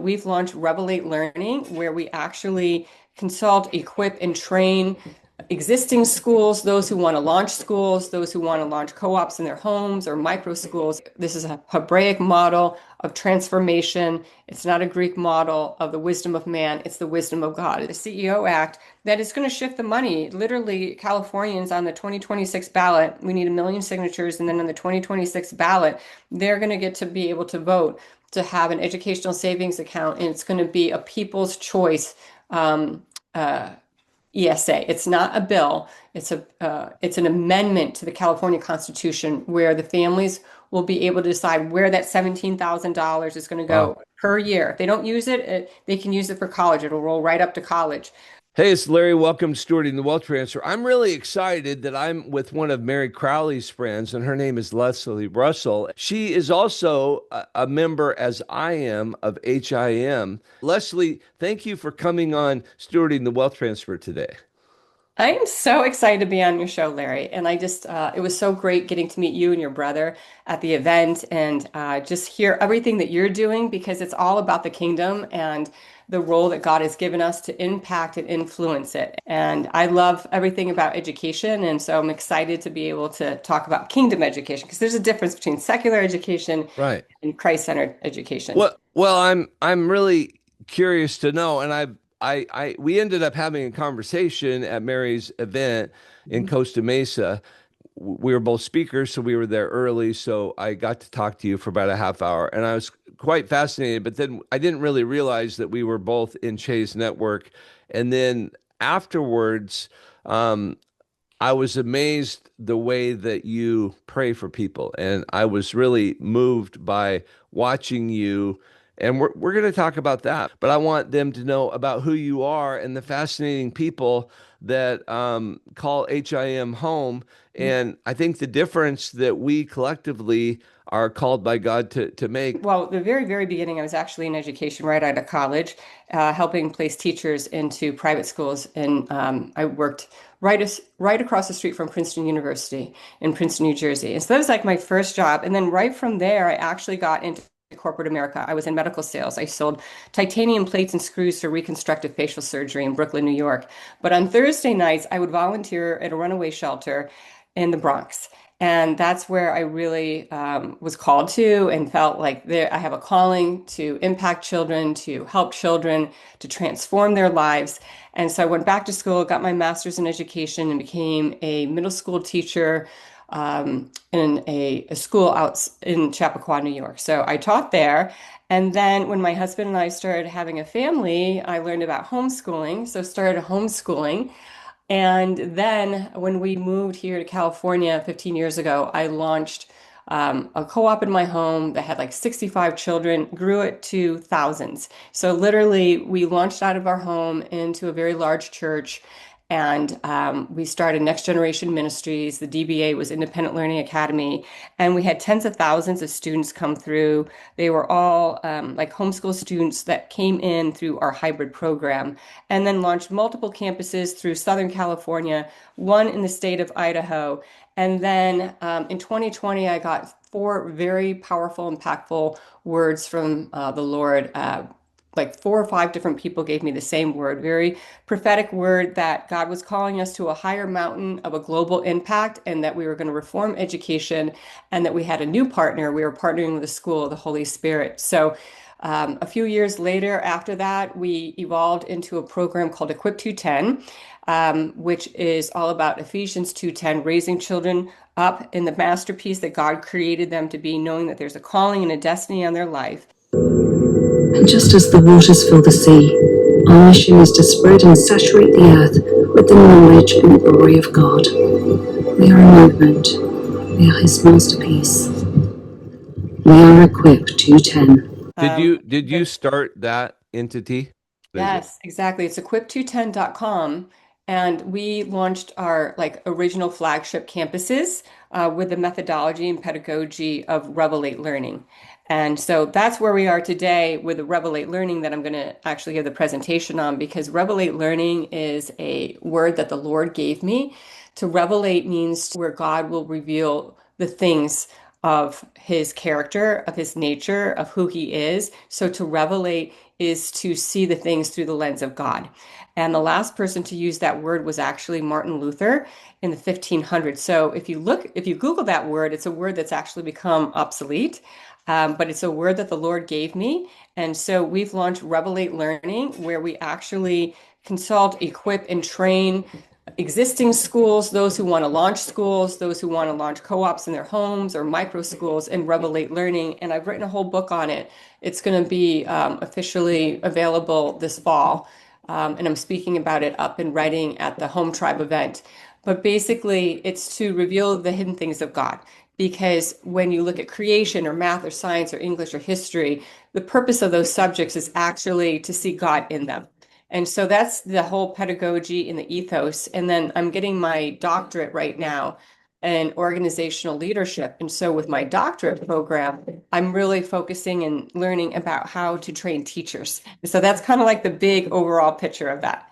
We've launched Revelate Learning, where we actually consult, equip, and train existing schools, those who want to launch schools, those who want to launch co-ops in their homes or micro schools. This is a Hebraic model of transformation. It's not a Greek model of the wisdom of man. It's the wisdom of God. The CEO Act that is going to shift the money. Literally, Californians on the 2026 ballot, we need 1 million signatures. And then on the 2026 ballot, they're going to get to be able to vote to have an educational savings account. And it's going to be a people's choice um, uh, ESA. It's not a bill. It's an amendment to the California Constitution where the families will be able to decide where that $17,000 is going to Wow. go per year. If they don't use it, they can use it for college. It'll roll right up to college. Hey, it's Larry. Welcome to Stewarding the Wealth Transfer. I'm really excited that I'm with one of Meri Crouley's friends, and her name is Lesley Russell. She is also a member, as I am, of HIM. Lesley, thank you for coming on Stewarding the Wealth Transfer today. I am so excited to be on your show, Larry. And it was so great getting to meet you and your brother at the event and just hear everything that you're doing because it's all about the kingdom and the role that God has given us to impact and influence it. And I love everything about education. And so I'm excited to be able to talk about kingdom education because there's a difference between secular education Right. and Christ-centered education. Well, I'm really curious to know, and we ended up having a conversation at Mary's event in Costa Mesa. We were both speakers, so we were there early. So I got to talk to you for about a half hour, and I was quite fascinated. But then I didn't really realize that we were both in Chase Network. And then afterwards, um, I was amazed the way that you pray for people, and I was really moved by watching you. And we're going to talk about that, but I want them to know about who you are and the fascinating people that call HIM home. And I think the difference that we collectively are called by God to make. Well, the very, very beginning, I was actually in education right out of college, helping place teachers into private schools. And I worked right across the street from Princeton University in Princeton, New Jersey. And so that was like my first job. And then right from there, I actually got into corporate America. I was in medical sales. I sold titanium plates and screws for reconstructive facial surgery in Brooklyn, New York. But on Thursday nights, I would volunteer at a runaway shelter in the Bronx. And that's where I really was called to and felt like I have a calling to impact children, to help children, to transform their lives. And so I went back to school, got my master's in education, and became a middle school teacher in a school out in Chappaqua, New York. So I taught there. And then when my husband and I started having a family, I learned about homeschooling. So started homeschooling. And then when we moved here to California 15 years ago, I launched a co-op in my home that had like 65 children, grew it to thousands. So literally, we launched out of our home into a very large church. And we started Next Generation Ministries. The DBA was Independent Learning Academy. And we had tens of thousands of students come through. They were all like homeschool students that came in through our hybrid program and then launched multiple campuses through Southern California, one in the state of Idaho. And then in 2020, I got four very powerful, impactful words from the Lord. Like four or five different people gave me the same word, very prophetic word that God was calling us to a higher mountain of a global impact and that we were going to reform education and that we had a new partner. We were partnering with the School of the Holy Spirit. So a few years later, after that, we evolved into a program called Equip210, which is all about Ephesians 2:10, raising children up in the masterpiece that God created them to be, knowing that there's a calling and a destiny on their life. And just as the waters fill the sea, our mission is to spread and saturate the earth with the knowledge and glory of God. We are a movement. We are His masterpiece. We are Equip 210. Did you start that entity? What is it? Yes, exactly. It's equip210.com. And we launched our like original flagship campuses with the methodology and pedagogy of Revelate Learning. And so that's where we are today with the Revelate Learning that I'm going to actually give the presentation on because Revelate Learning is a word that the Lord gave me. To revelate means where God will reveal the things of his character, of his nature, of who he is. So to revelate is to see the things through the lens of God. And the last person to use that word was actually Martin Luther in the 1500s. So if you Google that word, it's a word that's actually become obsolete. But it's a word that the Lord gave me. And so we've launched Revelate Learning, where we actually consult, equip, and train existing schools, those who want to launch schools, those who want to launch co-ops in their homes or micro schools, and Revelate Learning. And I've written a whole book on it. It's going to be officially available this fall. And I'm speaking about it up in Reading at the Home Tribe event. But basically, it's to reveal the hidden things of God. Because when you look at creation or math or science or English or history, the purpose of those subjects is actually to see God in them. And so that's the whole pedagogy in the ethos. And then I'm getting my doctorate right now in organizational leadership. And so with my doctorate program, I'm really focusing and learning about how to train teachers. So that's kind of like the big overall picture of that.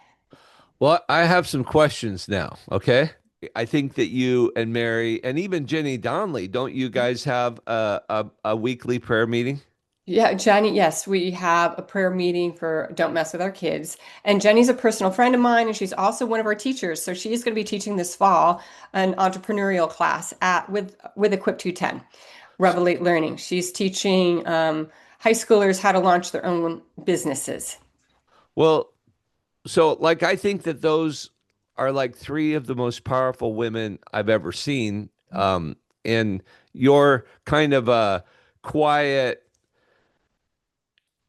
Well, I have some questions now. Okay. I think that you and Meri and even Jenny Donnelly, don't you guys have a weekly prayer meeting? Yeah, Jenny, yes, we have a prayer meeting for Don't Mess with Our Kids. And Jenny's a personal friend of mine, and she's also one of our teachers. So she's going to be teaching this fall an entrepreneurial class at with Equip210, Revelate Learning. She's teaching high schoolers how to launch their own businesses. Well, so like I think that those are like three of the most powerful women I've ever seen. And you're kind of a quiet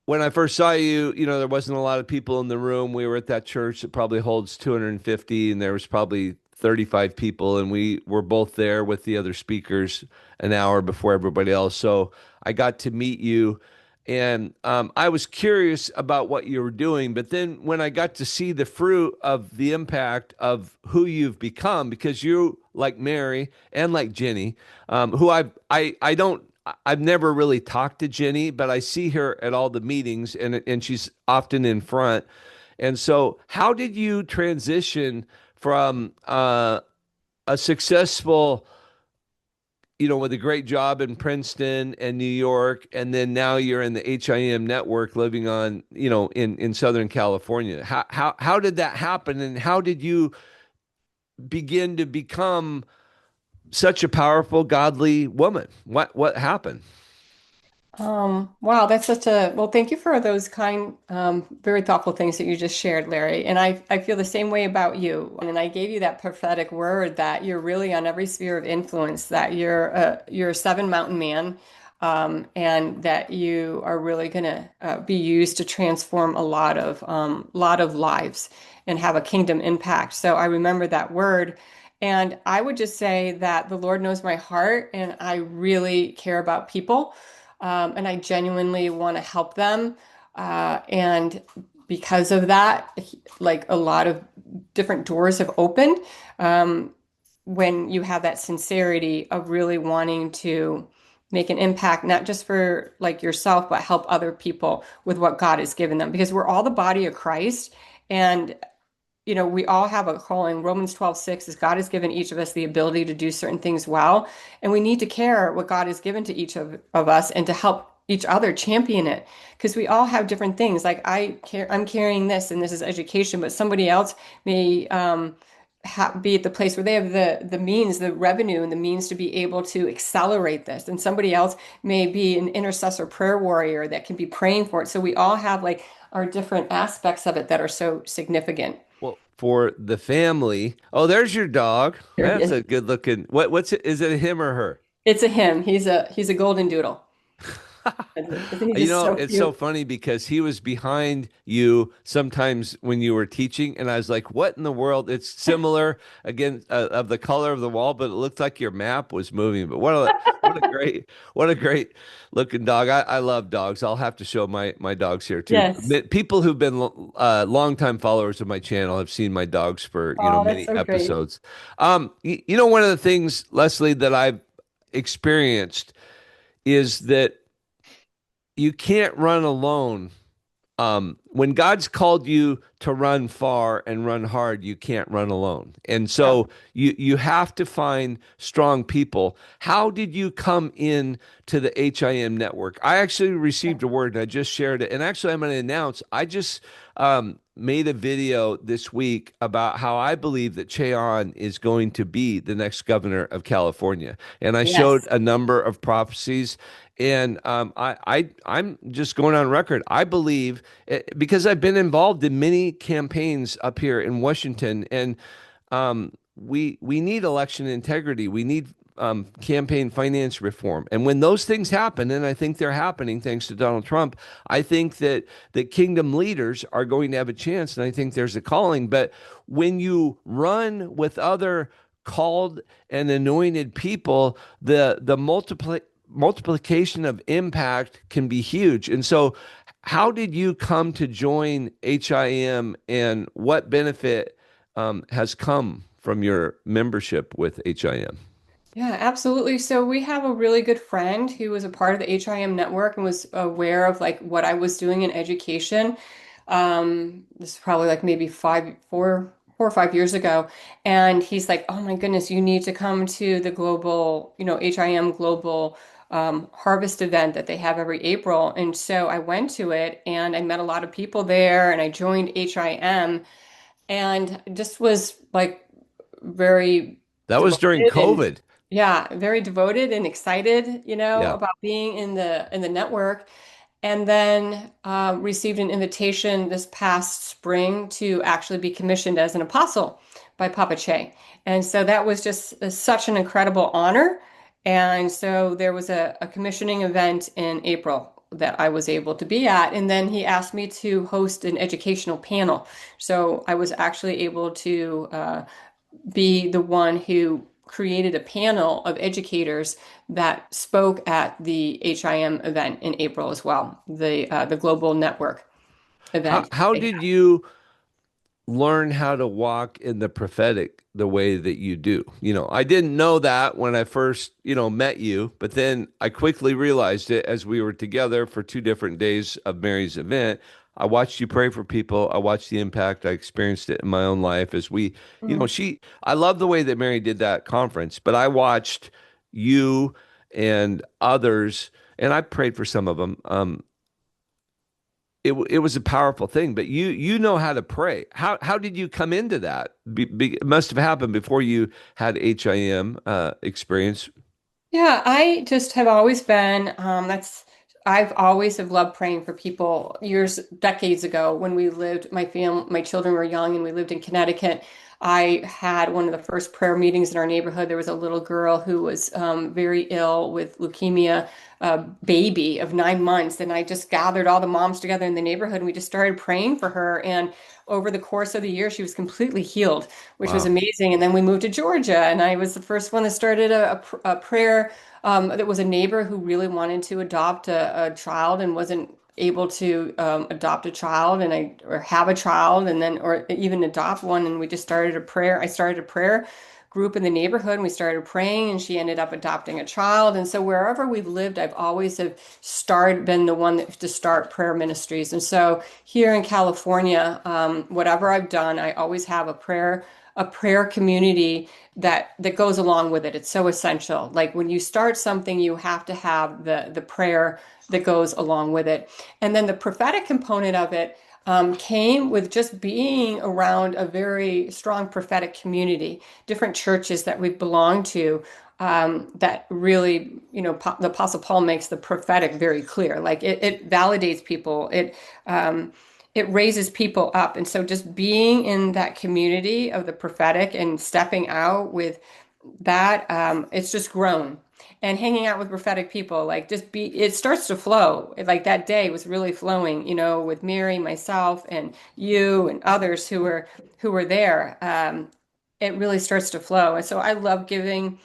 when I first saw you, there wasn't a lot of people in the room. We were at that church that probably holds 250, and there was probably 35 people, and we were both there with the other speakers an hour before everybody else. So I got to meet you, and I was curious about what you were doing. But then when I got to see the fruit of the impact of who you've become, because you, like Meri and like Jenny, who I don't I've never really talked to Jenny, but I see her at all the meetings and she's often in front. And so how did you transition from a successful, with a great job in Princeton and New York, and then now you're in the HIM network living on, in Southern California. How did that happen, and how did you begin to become such a powerful, godly woman? What happened? Wow, that's well, thank you for those kind, very thoughtful things that you just shared, Larry. And I feel the same way about you. And I gave you that prophetic word that you're really on every sphere of influence, that you're a seven mountain man, and that you are really going to be used to transform a lot of lives and have a kingdom impact. So I remember that word. And I would just say that the Lord knows my heart, and I really care about people. And I genuinely want to help them. And because of that, like a lot of different doors have opened when you have that sincerity of really wanting to make an impact, not just for like yourself, but help other people with what God has given them. Because we're all the body of Christ. And we all have a calling. Romans 12:6 is God has given each of us the ability to do certain things well. And we need to care what God has given to each of us and to help each other champion it. Because we all have different things. Like I'm carrying this and this is education, but somebody else may be at the place where they have the means, the revenue, and the means to be able to accelerate this. And somebody else may be an intercessor prayer warrior that can be praying for it. So we all have like our different aspects of it that are so significant. Well, for the family. Oh, there's your dog. Here he That's is. a good looking. What's it? Is it a him or her? It's a him. He's a golden doodle. Isn't he just so It's so cute? funny because he was behind you sometimes when you were teaching, and I was like, "What in the world?" It's similar again of the color of the wall, but it looked like your map was moving. But what a great looking dog. I love dogs. I'll have to show my dogs here too. Yes. People who've been longtime followers of my channel have seen my dogs for Oh, that's many so great. episodes. One of the things, Lesley, that I've experienced is that you can't run alone When God's called you to run far and run hard, you can't run alone. And Yeah. so you have to find strong people. How did you come in to the HIM network? I actually received a word and I just shared it. And actually, I'm going to announce I just made a video this week about how I believe that Cheon is going to be the next governor of California. And I showed Yes. a number of prophecies. And I'm just going on record. I believe because I've been involved in many campaigns up here in Washington, and we need election integrity. We need campaign finance reform. And when those things happen, and I think they're happening thanks to Donald Trump, I think that kingdom leaders are going to have a chance, and I think there's a calling. But when you run with other called and anointed people, the multiplication of impact can be huge. And so, how did you come to join HIM, and what benefit has come from your membership with HIM? Yeah, absolutely. So we have a really good friend who was a part of the HIM network and was aware of like what I was doing in education. This is probably like maybe 4 or 5 years ago. And he's like, oh my goodness, you need to come to the global, HIM global harvest event that they have every April. And so I went to it and I met a lot of people there and I joined HIM and just was like very That was during devoted and COVID. yeah, very devoted and excited, Yeah. about being in the network. And then received an invitation this past spring to actually be commissioned as an apostle by Papa Che. And so that was just such an incredible honor. And so there was a commissioning event in April that I was able to be at. And then he asked me to host an educational panel. So I was actually able to be the one who created a panel of educators that spoke at the HIM event in April as well, the global network How event. how did you learn how to walk in the prophetic the way that you do? I didn't know that when I first, met you, but then I quickly realized it as we were together for 2 different days of Mary's event. I watched you pray for people. I watched the impact. I experienced it in my own life as Mhm. I love the way that Mary did that conference, but I watched you and others, and I prayed for some of them. It was a powerful thing, but you know how to pray. How did you come into that? It must have happened before you had HIM experience. Yeah, I just have always been, I've always have loved praying for people. Decades ago, when we lived, my children were young and we lived in Connecticut, I had one of the first prayer meetings in our neighborhood. There was a little girl who was very ill with leukemia, a baby of 9 months. And I just gathered all the moms together in the neighborhood and we just started praying for her. And over the course of the year, she was completely healed, which was Wow. amazing. And then we moved to Georgia, and I was the first one that started a prayer. That was a neighbor who really wanted to adopt a child and wasn't able to adopt a child or have a child and then or even adopt one. And we just started a prayer. I started a prayer group in the neighborhood and we started praying and she ended up adopting a child. And so wherever we've lived, I've always have been the one to start prayer ministries. And so here in California, whatever I've done, I always have a prayer community that goes along with it. It's so essential. Like when you start something, you have to have the prayer that goes along with it. And then the prophetic component of it came with just being around a very strong prophetic community, different churches that we've belonged to. That really, the Apostle Paul makes the prophetic very clear. Like it validates people. It raises people up. And so just being in that community of the prophetic and stepping out with that, it's just grown. And hanging out with prophetic people, like it starts to flow. Like that day was really flowing, with Mary, myself, and you and others who were there. It really starts to flow. And so I love giving.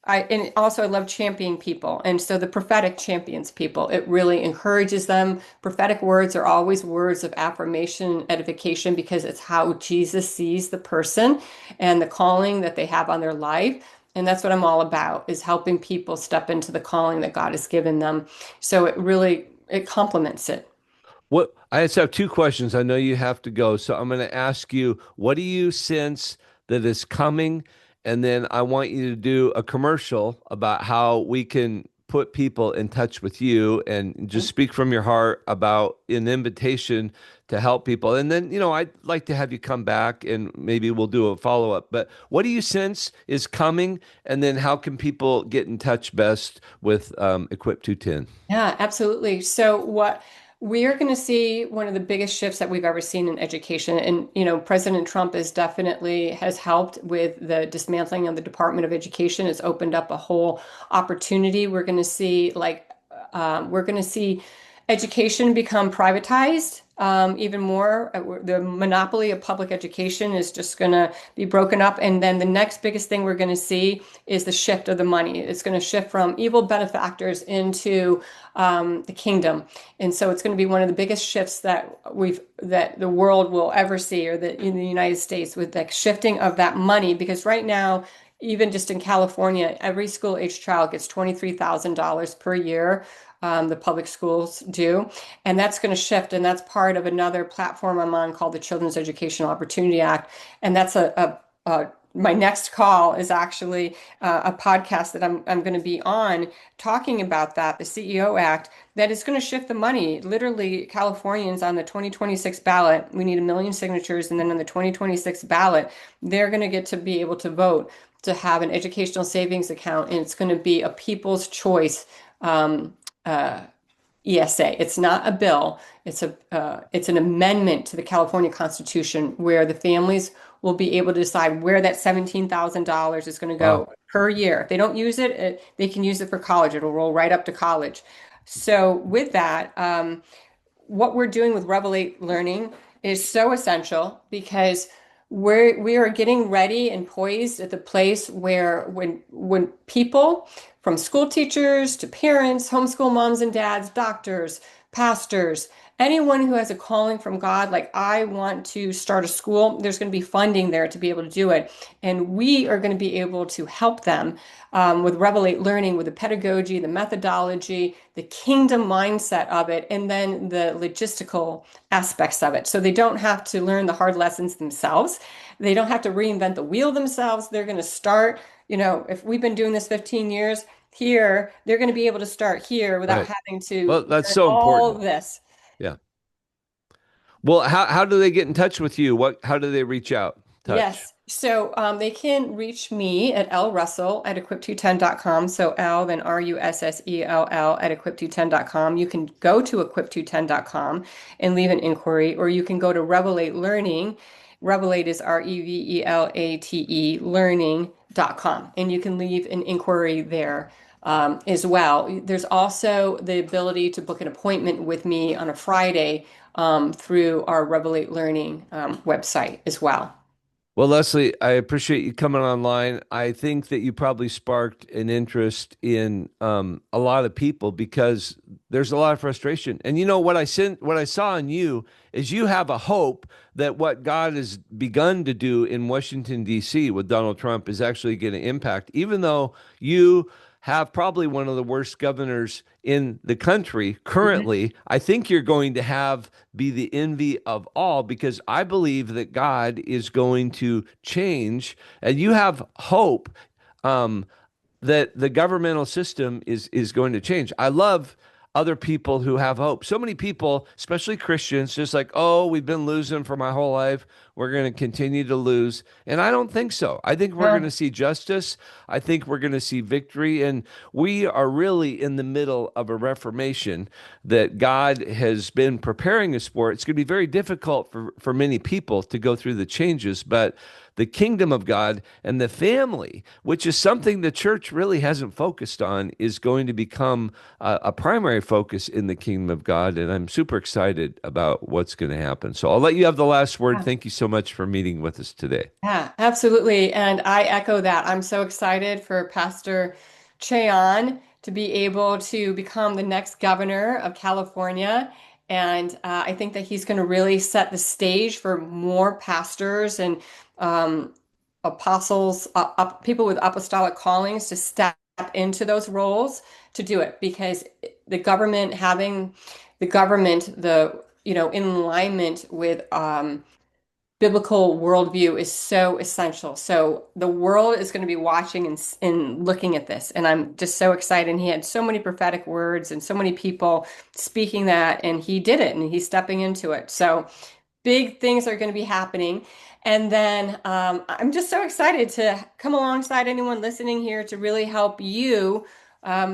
And also I love championing people. And so the prophetic champions people. It really encourages them. Prophetic words are always words of affirmation, edification, because it's how Jesus sees the person and the calling that they have on their life. And that's what I'm all about, is helping people step into the calling that God has given them. So it complements it. What I just have two questions. I know you have to go, so I'm going to ask you, what do you sense that is coming? And then I want you to do a commercial about how we can put people in touch with you and just speak from your heart about an invitation to help people. And then, I'd like to have you come back and maybe we'll do a follow-up. But what do you sense is coming? And then how can people get in touch best with Equip 210? Yeah, absolutely. So what we are going to see one of the biggest shifts that we've ever seen in education. And, President Trump is definitely has helped with the dismantling of the Department of Education. It's opened up a whole opportunity. We're going to see education become privatized even more. The monopoly of public education is just going to be broken up. And then the next biggest thing we're going to see is the shift of the money. It's going to shift from evil benefactors into the kingdom. And so it's going to be one of the biggest shifts that the world will ever see, or that in the United States, with the shifting of that money. Because right now, even just in California, every school age child gets $23,000 per year. The public schools do. And that's going to shift. And that's part of another platform I'm on called the Children's Educational Opportunity Act. And that's my next call is actually a podcast that I'm going to be on talking about that, the CEO Act, that is going to shift the money. Literally, Californians on the 2026 ballot, we need 1 million signatures. And then on the 2026 ballot, they're going to get to be able to vote to have an educational savings account. And it's going to be a people's choice ESA. It's not a bill. It's an amendment to the California Constitution where the families will be able to decide where that $17,000 is going to Wow. go per year. If they don't use it, they can use it for college. It'll roll right up to college. So with that, what we're doing with Revelate Learning is so essential because we are getting ready and poised at the place where when people, from school teachers to parents, homeschool moms and dads, doctors, pastors, anyone who has a calling from God, like I want to start a school, there's going to be funding there to be able to do it. And we are going to be able to help them with Revelate Learning, with the pedagogy, the methodology, the kingdom mindset of it, and then the logistical aspects of it. So they don't have to learn the hard lessons themselves. They don't have to reinvent the wheel themselves. They're going to start, if we've been doing this 15 years here, they're going to be able to start here without Right. having to Well, that's learn so all important. of this. Yeah. Well, how do they get in touch with you? How do they reach out? Touch. Yes. So they can reach me at lrussell at equip210.com. So L, then Russell at equip210.com. You can go to equip210.com and leave an inquiry, or you can go to Revelate Learning. Revelate is Revelate learning.com. And you can leave an inquiry there as well. There's also the ability to book an appointment with me on a Friday through our Revelate Learning website as well. Well, Lesley, I appreciate you coming online. I think that you probably sparked an interest in a lot of people because there's a lot of frustration. And what I saw in you is you have a hope that what God has begun to do in Washington, D.C. with Donald Trump is actually going to impact, even though you have probably one of the worst governors in the country currently. I think you're going to be the envy of all because I believe that God is going to change, and you have hope that the governmental system is going to change. I love other people who have hope. So many people, especially Christians, just like, oh, we've been losing for my whole life. We're going to continue to lose. And I don't think so. I think we're going to see justice. I think we're going to see victory. And we are really in the middle of a reformation that God has been preparing us for. It's going to be very difficult for many people to go through the changes, but the kingdom of God and the family, which is something the church really hasn't focused on, is going to become a primary focus in the kingdom of God. And I'm super excited about what's going to happen. So I'll let you have the last word. Thank you so much for meeting with us today. Yeah, absolutely. And I echo that. I'm so excited for Pastor Cheon to be able to become the next governor of California. And I think that he's going to really set the stage for more pastors and apostles, people with apostolic callings to step into those roles to do it because the government, the in alignment with biblical worldview is so essential. So the world is going to be watching and looking at this. And I'm just so excited. And he had so many prophetic words and so many people speaking that, and he did it and he's stepping into it. So big things are going to be happening. And then I'm just so excited to come alongside anyone listening here to really help you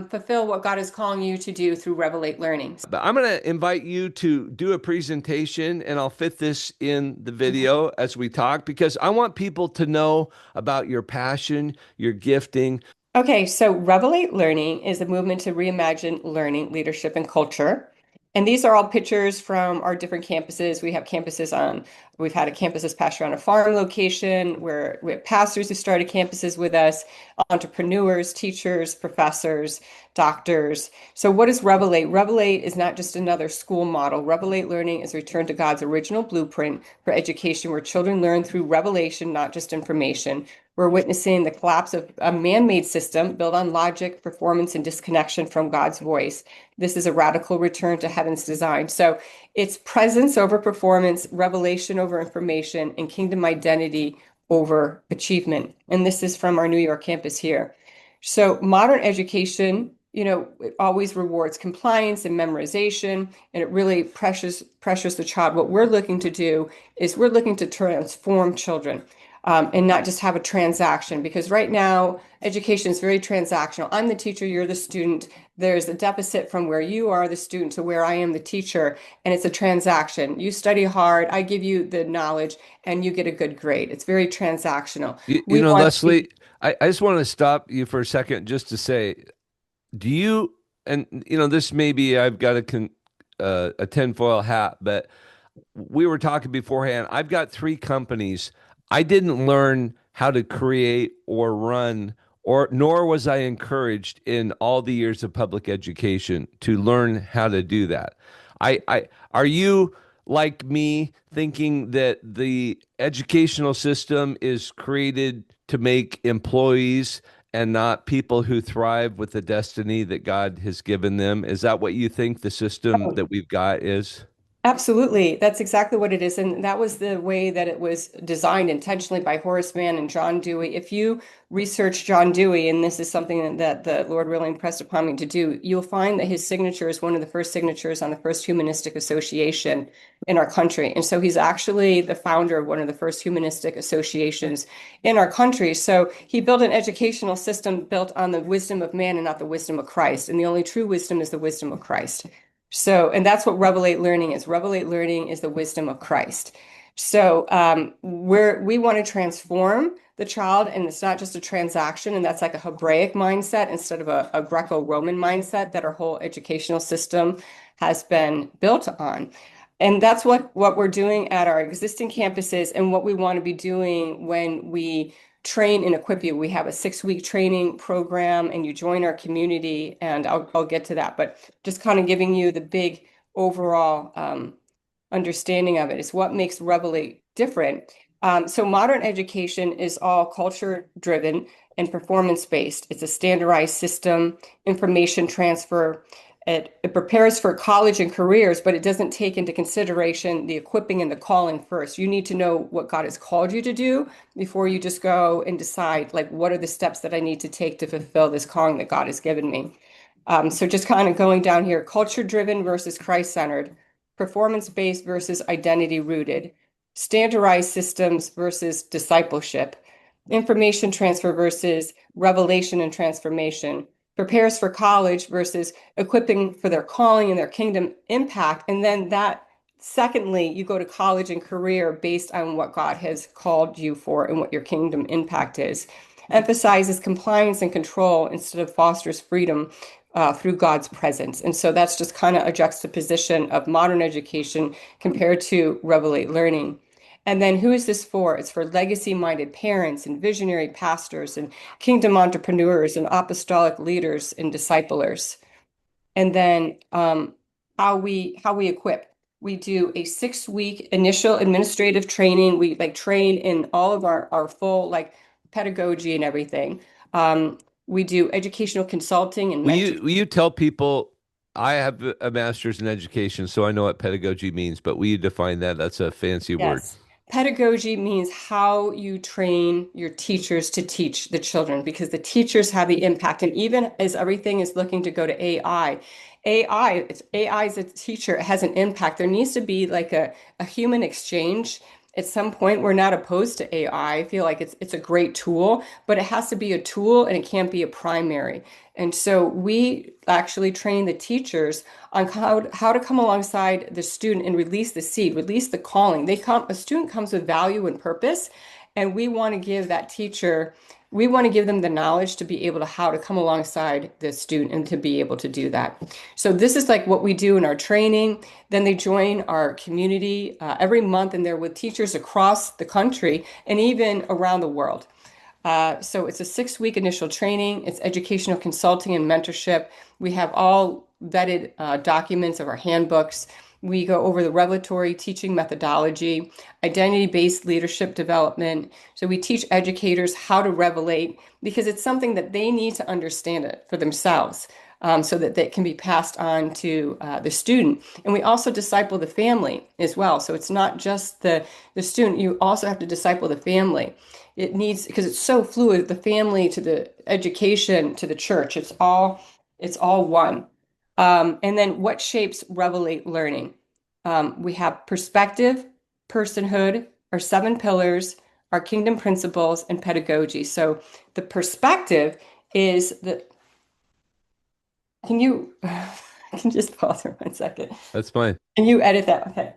fulfill what God is calling you to do through Revelate Learning. But I'm going to invite you to do a presentation, and I'll fit this in the video as we talk, because I want people to know about your passion, your gifting. Okay, so Revelate Learning is a movement to reimagine learning, leadership, and culture. And these are all pictures from our different campuses. We've had a campus this past year on a farm location where we have pastors who started campuses with us, entrepreneurs, teachers, professors, doctors. So what is Revelate? Revelate is not just another school model. Revelate Learning is a return to God's original blueprint for education where children learn through revelation, not just information. We're witnessing the collapse of a man-made system built on logic, performance, and disconnection from God's voice. This is a radical return to heaven's design. So it's presence over performance, revelation over information, and kingdom identity over achievement. And this is from our New York campus here. So modern education, it always rewards compliance and memorization, and it really pressures the child. What we're looking to do is we're looking to transform children. And not just have a transaction, because right now education is very transactional. I'm the teacher, you're the student. There's a deficit from where you are the student to where I am the teacher, and it's a transaction. You study hard, I give you the knowledge, and you get a good grade. It's very transactional. We want to. Lesley, I just want to stop you for a second just to say, do you, and this maybe I've got a tinfoil hat, but we were talking beforehand. I've got 3 companies. I didn't learn how to create or run, or nor was I encouraged in all the years of public education to learn how to do that. Are you like me thinking that the educational system is created to make employees and not people who thrive with the destiny that God has given them? Is that what you think the system that we've got is? Absolutely. That's exactly what it is. And that was the way that it was designed intentionally by Horace Mann and John Dewey. If you research John Dewey, and this is something that the Lord really impressed upon me to do, you'll find that his signature is one of the first signatures on the first humanistic association in our country. And so he's actually the founder of one of the first humanistic associations in our country. So he built an educational system built on the wisdom of man and not the wisdom of Christ. And the only true wisdom is the wisdom of Christ. So, and that's what Revelate Learning is. Revelate Learning is the wisdom of Christ. So, we want to transform the child, and it's not just a transaction, and that's like a Hebraic mindset instead of a Greco-Roman mindset that our whole educational system has been built on. And that's what we're doing at our existing campuses, and what we want to be doing when we train and equip you. We have a 6-week training program, and you join our community, and I'll get to that. But just kind of giving you the big overall understanding of it is what makes Revelate different. So modern education is all culture driven and performance based. It's a standardized system, information transfer. It prepares for college and careers, but it doesn't take into consideration the equipping and the calling first. You need to know what God has called you to do before you just go and decide, like, what are the steps that I need to take to fulfill this calling that God has given me. So just kind of going down here, culture-driven versus Christ-centered, performance-based versus identity-rooted, standardized systems versus discipleship, information transfer versus revelation and transformation, prepares for college versus equipping for their calling and their kingdom impact. And then secondly, you go to college and career based on what God has called you for and what your kingdom impact is. Emphasizes compliance and control instead of fosters freedom through God's presence. And so that's just kind of a juxtaposition of modern education compared to Revelate Learning. And then who is this for? It's for legacy-minded parents and visionary pastors and kingdom entrepreneurs and apostolic leaders and disciplers. And then how we equip. We do a 6-week initial administrative training. We train in all of our full pedagogy and everything. We do educational consulting and Will you tell people I have a master's in education, so I know what pedagogy means, but we define that. That's a fancy word. Yes. Pedagogy means how you train your teachers to teach the children because the teachers have the impact. And even as everything is looking to go to AI as a teacher, it has an impact. There needs to be like a human exchange. At some point, we're not opposed to AI. I feel like it's a great tool, but it has to be a tool and it can't be a primary. And so we actually train the teachers on how to come alongside the student and release the seed, release the calling. A student comes with value and purpose, and we want to give that teacher, we want to give them the knowledge to be able to how to come alongside the student and to be able to do that. So this is like what we do in our training. Then they join our community every month, and they're with teachers across the country and even around the world. So it's a 6-week initial training. It's educational consulting and mentorship. We have all vetted documents of our handbooks. We go over the revelatory teaching methodology, identity-based leadership development. So we teach educators how to revelate because it's something that they need to understand it for themselves. So that they can be passed on to the student. And we also disciple the family as well. So it's not just the student, you also have to disciple the family. It needs, because it's so fluid, the family to the education to the church, it's all one. And then what shapes Revelate learning? We have perspective, personhood, our 7 pillars, our kingdom principles, and pedagogy. So the perspective is the Can you can you just pause for 1 second? That's fine. Can you edit that? Okay.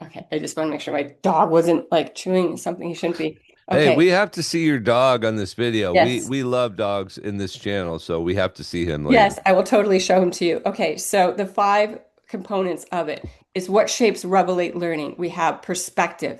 Okay. I just want to make sure my dog wasn't like chewing something he shouldn't be. Hey, Okay. we have to see your dog on this video. We Yes. we love dogs in this channel, so we have to see him later. Yes, I will totally show him to you. Okay, so the 5 components of it is what shapes Revelate learning. We have perspective.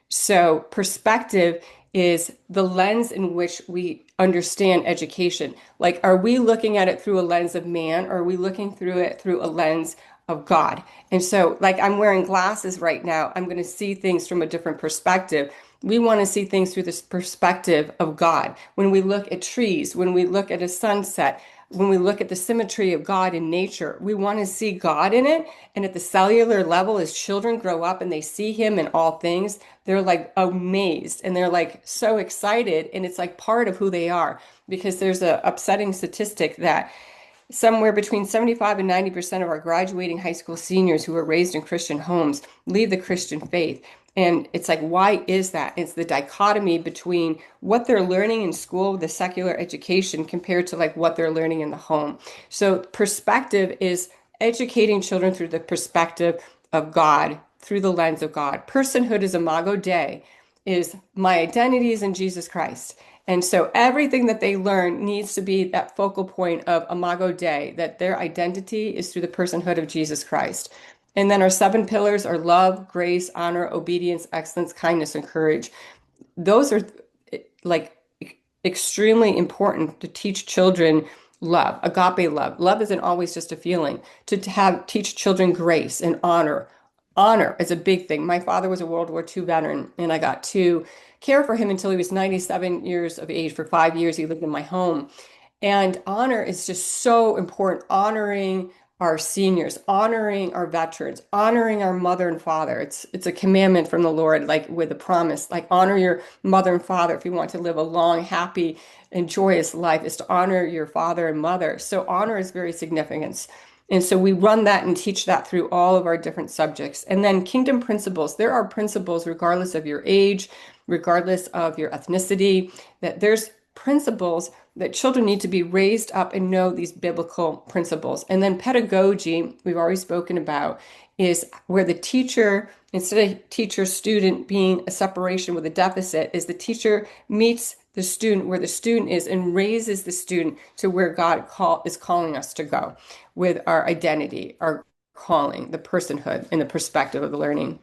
So perspective is the lens in which we understand education. Like, are we looking at it through a lens of man, or are we looking through it through a lens of God? And so, like, I'm wearing glasses right now. I'm going to see things from a different perspective. We want to see things through this perspective of God. When we look at trees, when we look at a sunset, when we look at the symmetry of God in nature, we want to see God in it. And at the cellular level, as children grow up and they see Him in all things, they're like amazed and they're like so excited. And it's like part of who they are, because there's a upsetting statistic that somewhere between 75 and 90% of our graduating high school seniors who are raised in Christian homes leave the Christian faith. And it's like, why is that? It's the dichotomy between what they're learning in school, the secular education, compared to like what they're learning in the home. So perspective is educating children through the perspective of God, through the lens of God. Personhood is Imago Dei, is my identity is in Jesus Christ. And so everything that they learn needs to be that focal point of Imago Dei, that their identity is through the personhood of Jesus Christ. And then our 7 pillars are love, grace, honor, obedience, excellence, kindness, and courage. Those are like extremely important to teach children love, agape love. Love isn't always just a feeling. To teach children grace and honor. Honor is a big thing. My father was a World War II veteran, and I got to care for him until he was 97 years of age. For 5 years, he lived in my home. And honor is just so important. Honoring our seniors, honoring our veterans, honoring our mother and father. It's a commandment from the Lord, like with a promise, like honor your mother and father if you want to live a long, happy, and joyous life, is to honor your father and mother. So honor is very significant. And so we run that and teach that through all of our different subjects. And then kingdom principles. There are principles regardless of your age, regardless of your ethnicity, that there's principles that children need to be raised up and know these biblical principles. And then pedagogy, we've already spoken about, is where the teacher, instead of teacher student being a separation with a deficit, is the teacher meets the student where the student is and raises the student to where God is calling us to go with our identity, our calling, the personhood, and the perspective of the learning.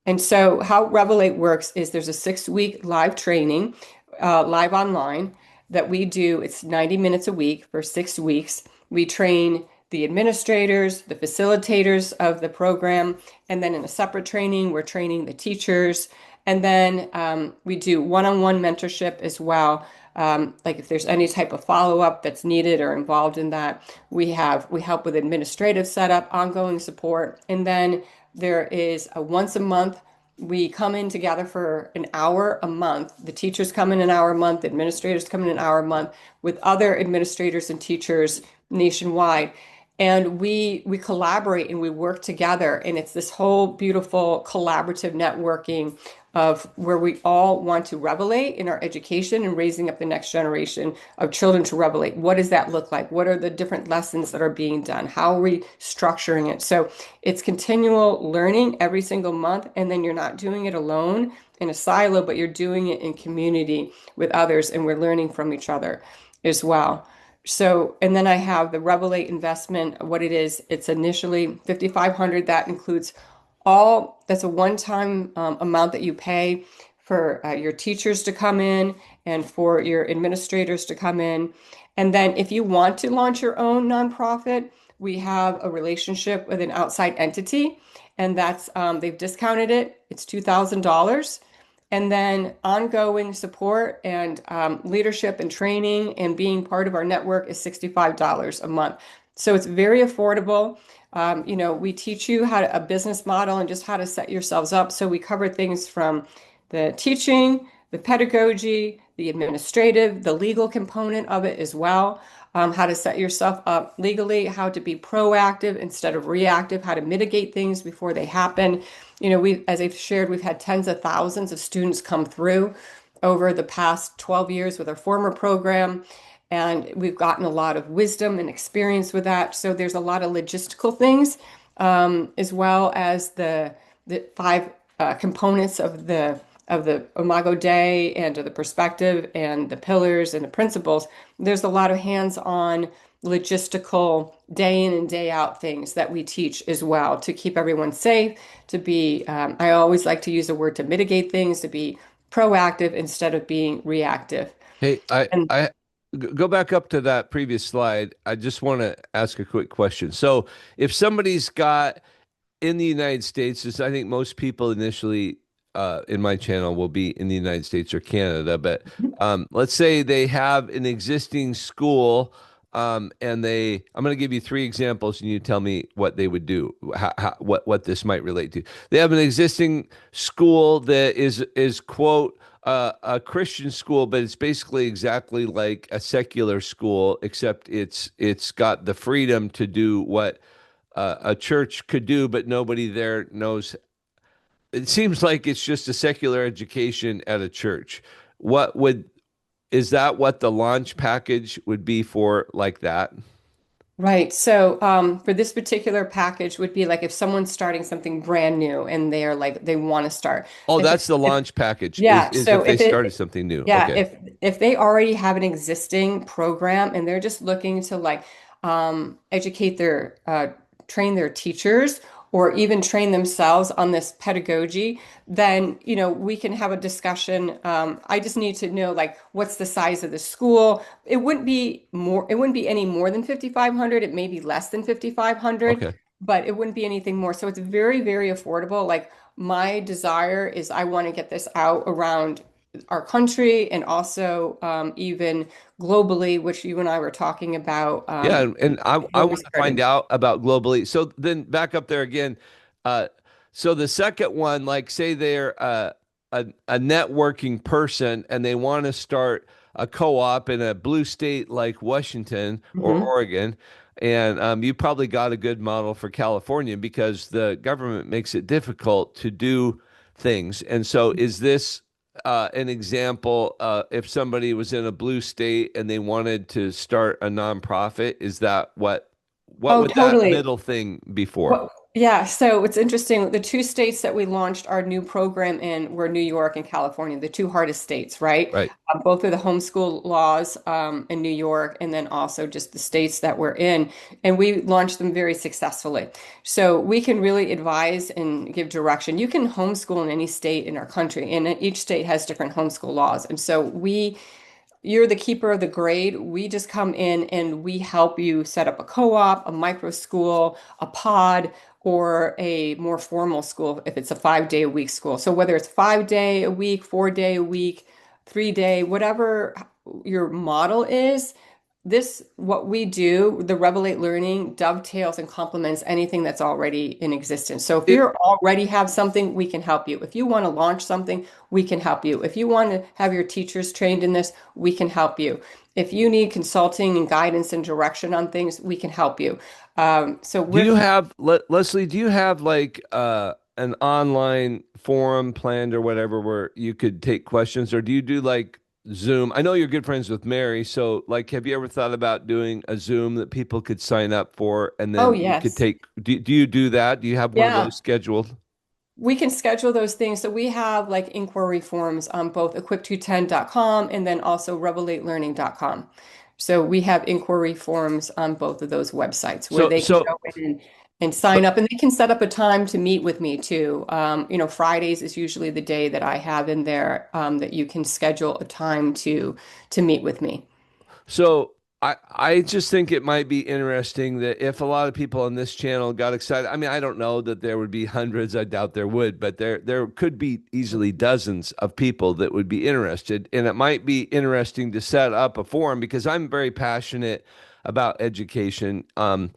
And so how Revelate works is there's a 6-week live training, live online, that we do. It's 90 minutes a week for 6 weeks. We train the administrators, the facilitators of the program, and then in a separate training, we're training the teachers. And then we do one-on-one mentorship as well Like if there's any type of follow-up that's needed or involved in that, we help with administrative setup, ongoing support, and then there is a once a month. We come in together for an hour a month. The teachers come in an hour a month, the administrators come in an hour a month with other administrators and teachers nationwide. And we collaborate and we work together. And it's this whole beautiful collaborative networking of where we all want to revelate in our education and raising up the next generation of children to revelate. What does that look like? What are the different lessons that are being done? How are we structuring it? So it's continual learning every single month. And then you're not doing it alone in a silo, but you're doing it in community with others. And we're learning from each other as well. So, and then I have the Revelate investment. What it is, it's initially 5,500. That includes that's a one-time amount that you pay for your teachers to come in and for your administrators to come in. And then if you want to launch your own nonprofit, we have a relationship with an outside entity, and that's they've discounted it. It's $2,000. And then ongoing support and leadership and training and being part of our network is $65 a month. So it's very affordable. We teach you a business model and just how to set yourselves up. So we cover things from the teaching, the pedagogy, the administrative, the legal component of it as well. How to set yourself up legally, how to be proactive instead of reactive, how to mitigate things before they happen. As I've shared, we've had tens of thousands of students come through over the past 12 years with our former program, and we've gotten a lot of wisdom and experience with that. So there's a lot of logistical things, as well as the five components of the Imago Dei and of the perspective and the pillars and the principles. There's a lot of hands-on logistical day in and day out things that we teach as well to keep everyone safe, to be, I always like to use the word to mitigate things, to be proactive instead of being reactive. Hey, And go back up to that previous slide. I just want to ask a quick question. So if somebody's got in the United States, as I think most people initially in my channel will be in the United States or Canada, but let's say they have an existing school, and I'm going to give you three examples, and you tell me what they would do, what this might relate to. They have an existing school that is quote a Christian school, but it's basically exactly like a secular school, except it's got the freedom to do what a church could do, but nobody there knows. It seems like it's just a secular education at a church. Is that what the launch package would be for like that? right. So for this particular package would be like if someone's starting something brand new and they're like they want to start. Oh, If that's it's the if launch package yeah, is so if they if started it something new. yeah, Okay. if they already have an existing program and they're just looking to like educate train their teachers or even train themselves on this pedagogy, then we can have a discussion. I just need to know like what's the size of the school. It wouldn't be any more than 5,500. It may be less than 5,500, Okay. but it wouldn't be anything more. So it's very, very affordable. Like my desire is I want to get this out around our country and also even globally, which you and I were talking about Yeah, and I before we want to find started. out about globally. So then back up there again. Uh, so the second one, like say they're a networking person and they want to start a co-op in a blue state like Washington or Mhm. Oregon, and you probably got a good model for California because the government makes it difficult to do things. And so is this an example, if somebody was in a blue state and they wanted to start a nonprofit, is that what Oh, would that totally. middle thing be for? Well, yeah, so it's interesting. The two states that we launched our new program in were New York and California, the two hardest states, right? Right. Both of the homeschool laws in New York, and then also just the states that we're in. And we launched them very successfully. So we can really advise and give direction. You can homeschool in any state in our country, and each state has different homeschool laws. And so you're the keeper of the grade. We just come in and we help you set up a co-op, a micro school, a pod, or a more formal school if it's a 5 day a week school. So whether it's 5 day a week, 4 day a week, 3 day, whatever your model is, this, what we do, the Revelate learning dovetails and complements anything that's already in existence. So if you It, already have something, we can help you. If you want to launch something, we can help you. If you want to have your teachers trained in this, we can help you. If you need consulting and guidance and direction on things, we can help you. So do we're you have, Lesley, do you have like an online forum planned or whatever where you could take questions, or do you do like Zoom? I know you're good friends with Mary, so like, have you ever thought about doing a Zoom that people could sign up for and Oh, then you could yes. take, do you do that? Do you have one of Yeah. those scheduled? We can schedule those things. So we have like inquiry forms on both equip210.com and then also revelate.learning.com. So we have inquiry forms on both of those websites where So, they can so, go in and sign up, and they can set up a time to meet with me too. Fridays is usually the day that I have in there, that you can schedule a time to meet with me. So I just think it might be interesting that if a lot of people on this channel got excited, I mean, I don't know that there would be hundreds, I doubt there would, but there could be easily dozens of people that would be interested. And it might be interesting to set up a forum because I'm very passionate about education. And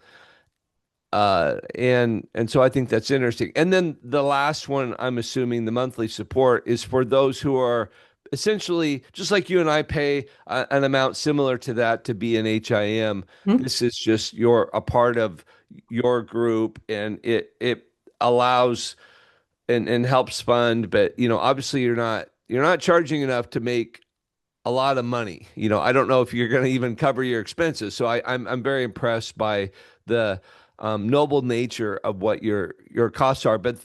so I think that's interesting. And then the last one, I'm assuming the monthly support is for those who are essentially just like you and I pay an amount similar to that to be an HIM. Hmm? This is just you're a part of your group, and it allows and helps fund. But obviously you're not charging enough to make a lot of money. I don't know if you're going to even cover your expenses. So I'm very impressed by the noble nature of what your costs are. But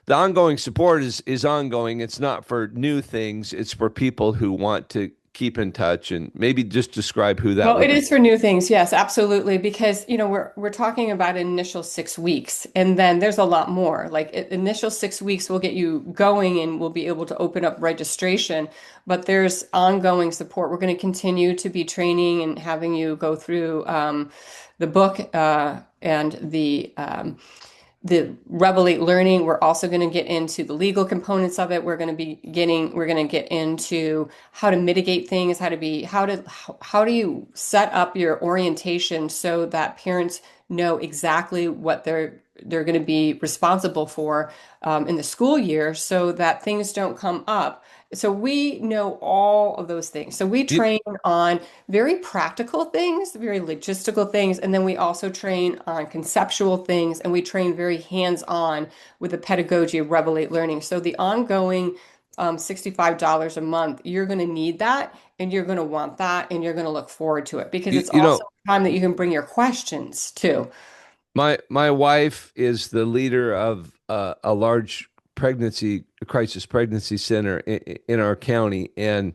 the ongoing support is ongoing. It's not for new things. It's for people who want to keep in touch, and maybe just describe who that Well, would it be. is for new things, yes, absolutely, because we're talking about an initial 6 weeks, and then there's a lot more. Like initial 6 weeks will get you going, and we'll be able to open up registration. But there's ongoing support. We're going to continue to be training and having you go through the book and the Revelate learning. We're also going to get into the legal components of it. We're going to get into how to mitigate things, how do you set up your orientation so that parents know exactly what they're going to be responsible for in the school year so that things don't come up. So we know all of those things. So we You, train on very practical things, very logistical things, and then we also train on conceptual things, and we train very hands-on with the pedagogy of Revelate learning. So the ongoing $65 a month, you're going to need that, and you're going to want that, and you're going to look forward to it because you, it's you also know, a time that you can bring your questions too. my wife is the leader of a large pregnancy crisis pregnancy center in our county, and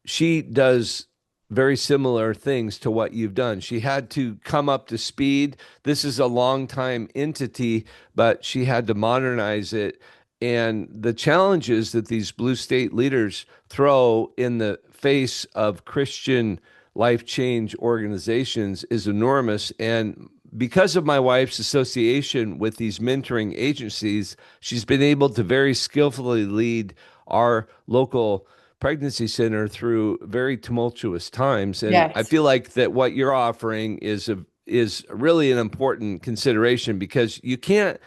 she does very similar things to what you've done. She had to come up to speed. This is a long time entity, but she had to modernize it. And the challenges that these blue state leaders throw in the face of Christian life change organizations is enormous. And because of my wife's association with these mentoring agencies, she's been able to very skillfully lead our local pregnancy center through very tumultuous times. And I Yes. feel like that what you're offering is really an important consideration because you can't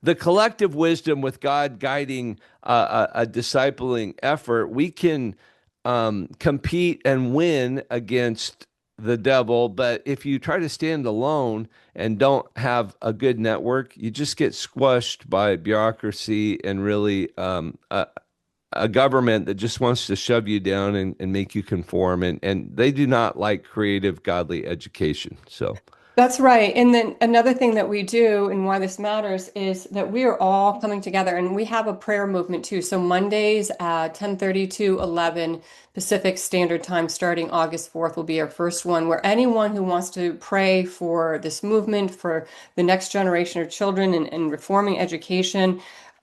the collective wisdom with God guiding a discipling effort, we can compete and win against the devil. But if you try to stand alone and don't have a good network, you just get squashed by bureaucracy and really a government that just wants to shove you down and make you conform. And they do not like creative, godly education. So, That's right. And then another thing that we do and why this matters is that we are all coming together, and we have a prayer movement too. So Mondays at 10:30 to 11 Pacific Standard Time starting August 4th will be our first one where anyone who wants to pray for this movement, for the next generation of children and reforming education,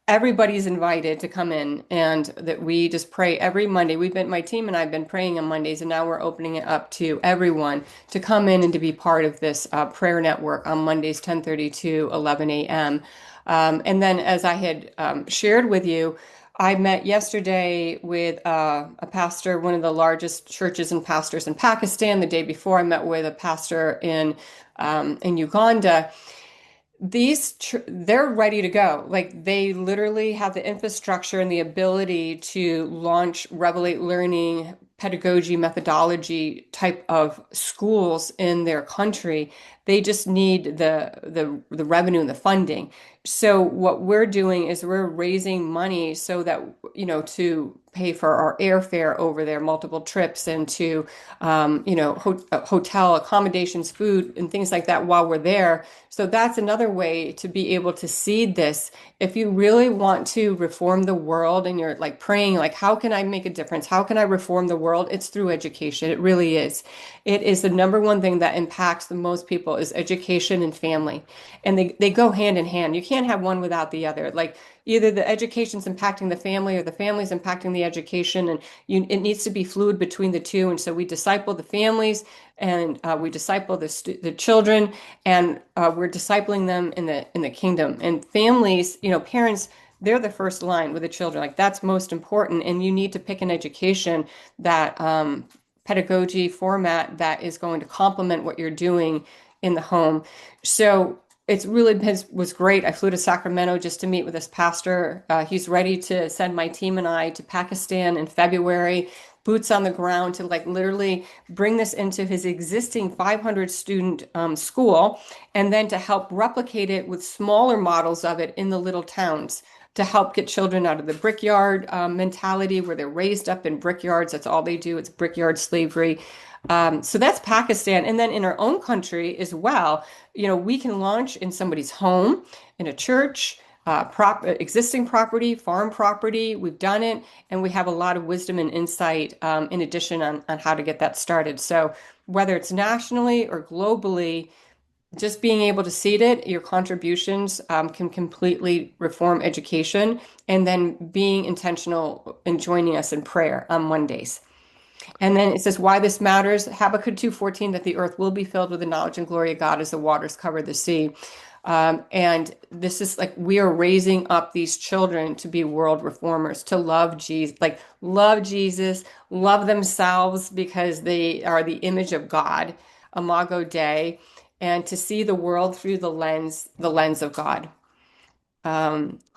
everybody's invited to come in, and that we just pray every Monday. My team and I have been praying on Mondays, and now we're opening it up to everyone to come in and to be part of this prayer network on Mondays, 10:30 to 11 a.m. And then, as I had shared with you, I met yesterday with a pastor, one of the largest churches and pastors in Pakistan. The day before, I met with a pastor in Uganda. They're ready to go. Like they literally have the infrastructure and the ability to launch Revelate learning, pedagogy, methodology type of schools in their country. They just need the revenue and the funding. So what we're doing is we're raising money so that, to pay for our airfare over there, multiple trips, and to, hotel accommodations, food, and things like that while we're there. So that's another way to be able to seed this. If you really want to reform the world and you're like praying, like, how can I make a difference? How can I reform the world? It's through education. It really is. It is the number one thing that impacts the most people is education and family. And they go hand in hand. You can't have one without the other. Like either the education's impacting the family or the family's impacting the education. And it needs to be fluid between the two. And so we disciple the families and we disciple the children, and we're discipling them in the kingdom. And families, parents, they're the first line with the children. Like that's most important. And you need to pick an education that pedagogy format that is going to complement what you're doing in the home. So it's really was great. I flew to Sacramento just to meet with this pastor. He's ready to send my team and I to Pakistan in February, boots on the ground to like literally bring this into his existing 500 student school, and then to help replicate it with smaller models of it in the little towns to help get children out of the brickyard mentality where they're raised up in brickyards. That's all they do. It's brickyard slavery. So that's Pakistan. And then in our own country as well, we can launch in somebody's home, in a church, existing property, farm property. We've done it, and we have a lot of wisdom and insight in addition on how to get that started. So whether it's nationally or globally, just being able to seed it, your contributions can completely reform education, and then being intentional in joining us in prayer on Mondays. And then it says why this matters. Habakkuk 2:14, that the earth will be filled with the knowledge and glory of God as the waters cover the sea. And this is like we are raising up these children to be world reformers, to love Jesus, like love Jesus, love themselves because they are the image of God, Imago Dei, and to see the world through the lens of God.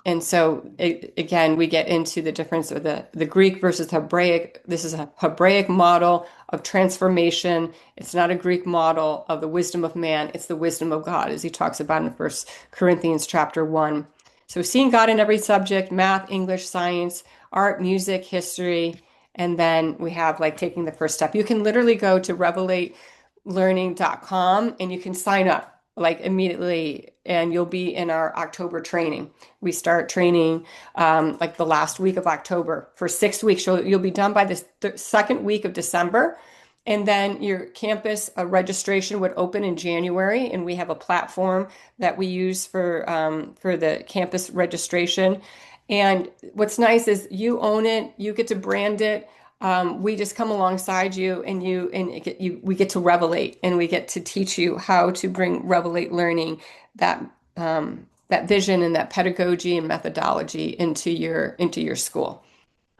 And so again, we get into the difference of the Greek versus Hebraic. This is a Hebraic model of transformation. It's not a Greek model of the wisdom of man. It's the wisdom of God, as he talks about in First Corinthians chapter 1. So seeing God in every subject, math, English, science, art, music, history, and then we have like taking the first step. You can literally go to revelatelearning.com and you can sign up like immediately, and you'll be in our October training. We start training like the last week of October for 6 weeks. So you'll be done by the second week of December. And then your campus registration would open in January, and we have a platform that we use for the campus registration. And what's nice is you own it, you get to brand it. We just come alongside you, and we get to revelate, and we get to teach you how to bring revelate learning, that vision and that pedagogy and methodology into your school.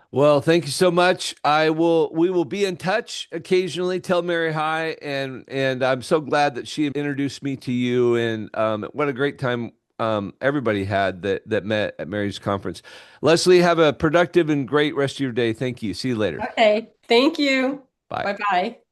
Well, thank you so much. We will be in touch occasionally. Tell Meri hi, and I'm so glad that she introduced me to you, and what a great time everybody had that met at Meri's conference. Lesley, have a productive and great rest of your day. Thank you. See you later. Okay, thank you. Bye. Bye bye.